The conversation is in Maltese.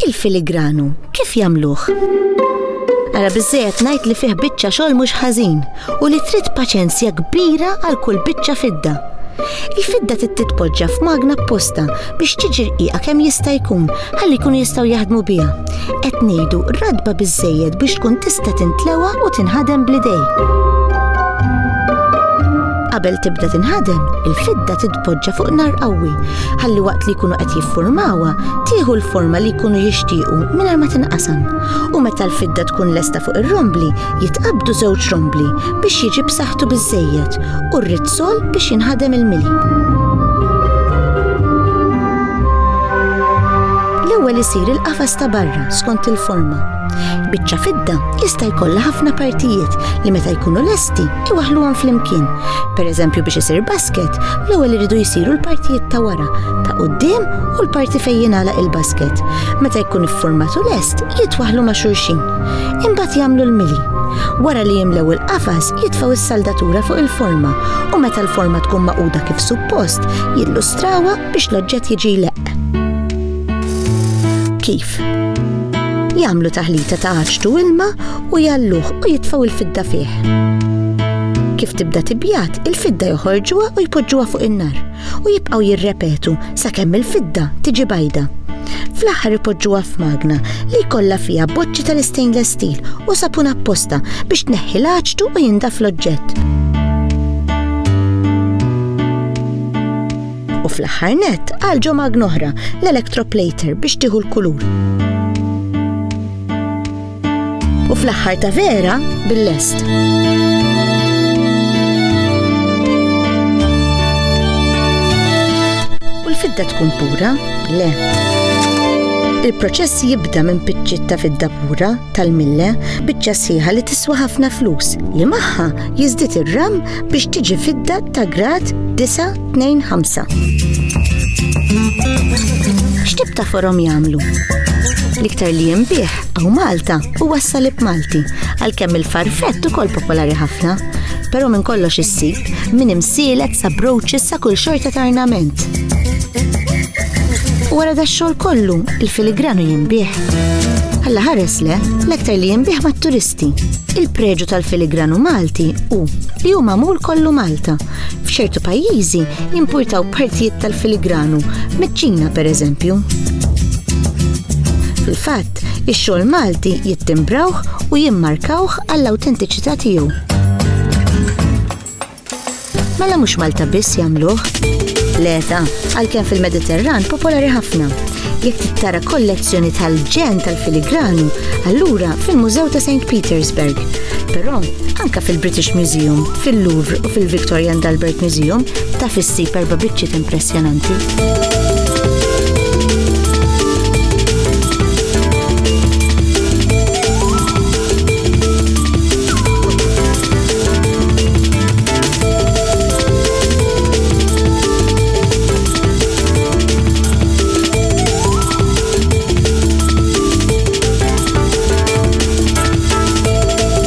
il-filigranu, kif jagħmluh? Ara biżżejjed ngħid li fih biċċa xogħol mhux ħażin u li trid paċenzja kbira għal kull biċċa fidda. Il-fidda titpoġġa f'magna apposta biex tiġi rqiqa kemm jista' jkun ħalli jkunu jistgħu jaħdmu biha. Qed ngħidu radba biżżejjed biex tkun tista' tintlewwa u tinħadem bl-idej. Qabel tibda tinħadem, il-fidda titpoġġa fuq nar qawwi ħalli waqt li jkunu qed jiffurmawha tieħu l-forma li jkunu jixtiequ mingħajr ma tinqasam. U meta l-fidda tkun lesta fuq ir-rombli, jitqabdu żewġ rombli biex jiġi b'saħħtu biżżejjed u r-rizzol biex jinħadem il-mili. L-ewwel isir il-qafas ta' barra skont il-forma. Biċċa fidda jista' jkollha ħafna partijiet li meta jkunu lesti iwaħħluhom flimkien. Pereżempju biex isir basket, l-ewwel iridu jsiru l-partijiet ta' wara, ta' quddiem u l-parti fejn jingħalaq il-basket. Meta jkun iffurmat u lest, jitwaħħlu ma' xulxin. Imbagħad jagħmlu l-mili. Wara li jimlew il-qafas, jitfgħu is-saldatura fuq il-forma u meta l-forma tkun maquda kif suppost, jillustrawha biex l-oġġett jiġi jleq. Kif? Jagħmlu taħlita ta' aċtu ilma u jalluh u jitfgħu il-fidda fih. Kif tibda tibjat, il-fidda joħorġuha u jpoġġuha fuq in-nar u jibqgħu jirrepetu sakemm il-fidda tiġi bajda. Fl-aħħar ipoġġuha f'magna li jkollha fiha boċċi tal-stainless steel u sapun apposta biex tneħħi l-aċtu u jindaf l-oġġett. U fl-aħħar nett għalġu magna oħra, l-electroplater biex tieħu l-kulur. U fl-aħħar ta' vera bil-lest. U l-fidda tkun pura? Le. Il-proċess jibda minn biċċiet ta' fidda pura tal-mille, biċċa sħiħa li tiswa ħafna flus li magħha jiżdied ir-ram biex tiġi fidda ta' grad 925. X'tib ta' forom jagħmlu? L-iktar li jinbih għaw Malta u wassalib Malti, għalkemm il-farfett ukoll popolari ħafna, però minn kollox issib minn imsielet sa brooches sa kull xorta ta' ornament. U wara dax-xogħol kollu, il-filigranu jinbih. Alla ħaresle, l-iktar li jinbih mat-turisti. Il-preġu tal-filigranu Malti hu li hu magħmul kollu Malta. F'ċertu pajjiżi jimpurtaw partijiet tal-filigranu, miċ-Ċina pereżempju. Fil-fatt, ix-xogħol Malti jittimbrawh u jimmarkawh għall-awtentiċità tiegħu. Mela mhux Malta biss jagħmluh. Leta, għalkemm fil-Mediterran popolari ħafna. Jekk tittara kollezzjoni tal-ġen tal-filigranu, allura fil-Mużew ta' St. Petersburg. Però anke fil-British Museum, fil-Louvre u fil-Victoria and Albert Museum ta' fissib erba' biċċiet impressjonanti.